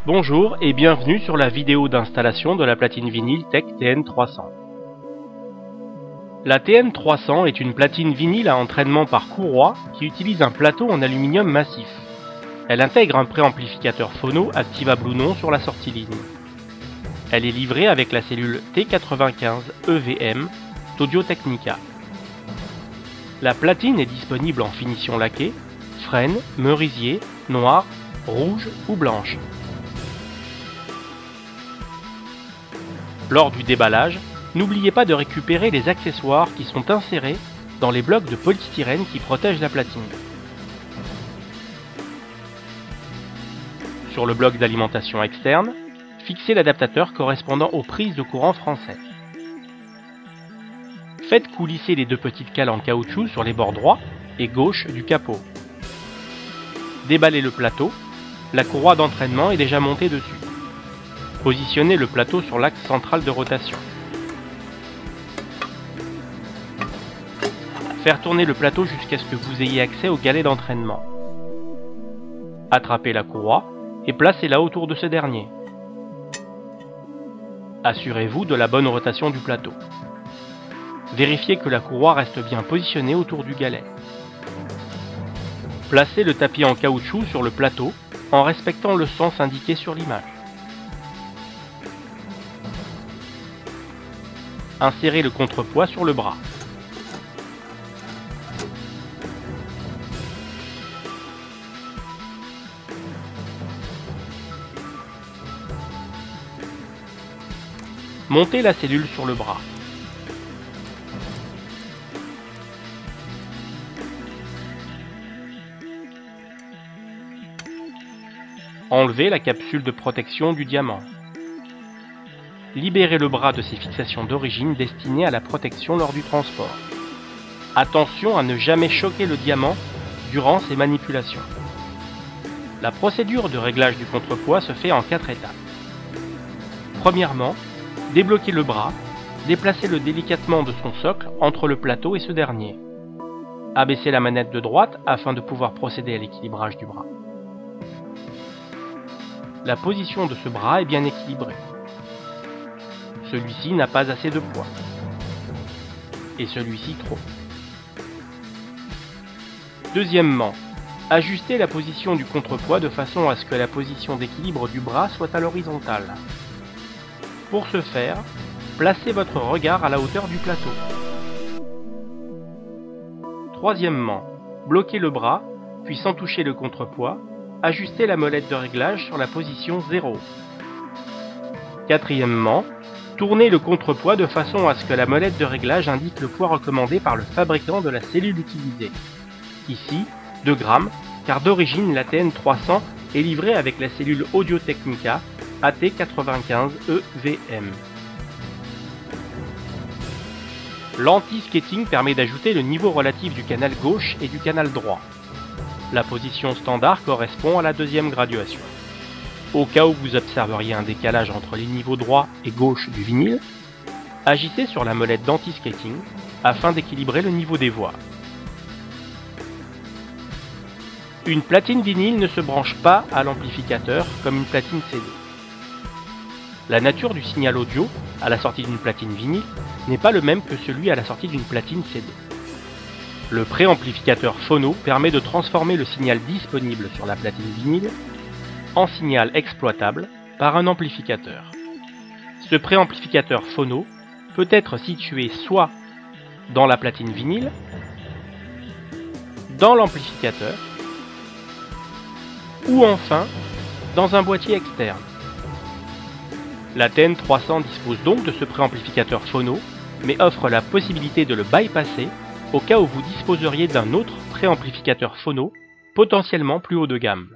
Bonjour et bienvenue sur la vidéo d'installation de la platine vinyle TEC TN300. La TN300 est une platine vinyle à entraînement par courroie qui utilise un plateau en aluminium massif. Elle intègre un préamplificateur phono activable ou non sur la sortie ligne. Elle est livrée avec la cellule T95 EVM d'Audio-Technica. La platine est disponible en finition laquée, frêne, merisier, noir, rouge ou blanche. Lors du déballage, n'oubliez pas de récupérer les accessoires qui sont insérés dans les blocs de polystyrène qui protègent la platine. Sur le bloc d'alimentation externe, fixez l'adaptateur correspondant aux prises de courant français. Faites coulisser les deux petites cales en caoutchouc sur les bords droits et gauche du capot. Déballez le plateau, la courroie d'entraînement est déjà montée dessus. Positionnez le plateau sur l'axe central de rotation. Faire tourner le plateau jusqu'à ce que vous ayez accès au galet d'entraînement. Attrapez la courroie et placez-la autour de ce dernier. Assurez-vous de la bonne rotation du plateau. Vérifiez que la courroie reste bien positionnée autour du galet. Placez le tapis en caoutchouc sur le plateau en respectant le sens indiqué sur l'image. Insérez le contrepoids sur le bras. Montez la cellule sur le bras. Enlevez la capsule de protection du diamant. Libérez le bras de ses fixations d'origine destinées à la protection lors du transport. Attention à ne jamais choquer le diamant durant ces manipulations. La procédure de réglage du contrepoids se fait en 4 étapes. Premièrement, débloquez le bras, déplacez-le délicatement de son socle entre le plateau et ce dernier. Abaissez la manette de droite afin de pouvoir procéder à l'équilibrage du bras. La position de ce bras est bien équilibrée. Celui-ci n'a pas assez de poids. Et celui-ci trop. Deuxièmement, ajustez la position du contrepoids de façon à ce que la position d'équilibre du bras soit à l'horizontale. Pour ce faire, placez votre regard à la hauteur du plateau. Troisièmement, bloquez le bras, puis sans toucher le contrepoids, ajustez la molette de réglage sur la position 0. Quatrièmement, tournez le contrepoids de façon à ce que la molette de réglage indique le poids recommandé par le fabricant de la cellule utilisée. Ici, 2 grammes, car d'origine la TN300 est livrée avec la cellule Audio-Technica AT95 EVM. L'anti-skating permet d'ajouter le niveau relatif du canal gauche et du canal droit. La position standard correspond à la deuxième graduation. Au cas où vous observeriez un décalage entre les niveaux droit et gauche du vinyle, agissez sur la molette d'anti-skating afin d'équilibrer le niveau des voix. Une platine vinyle ne se branche pas à l'amplificateur comme une platine CD. La nature du signal audio à la sortie d'une platine vinyle n'est pas le même que celui à la sortie d'une platine CD. Le préamplificateur phono permet de transformer le signal disponible sur la platine vinyle en signal exploitable par un amplificateur. Ce préamplificateur phono peut être situé soit dans la platine vinyle, dans l'amplificateur, ou enfin dans un boîtier externe. La TN300 dispose donc de ce préamplificateur phono, mais offre la possibilité de le bypasser au cas où vous disposeriez d'un autre préamplificateur phono potentiellement plus haut de gamme.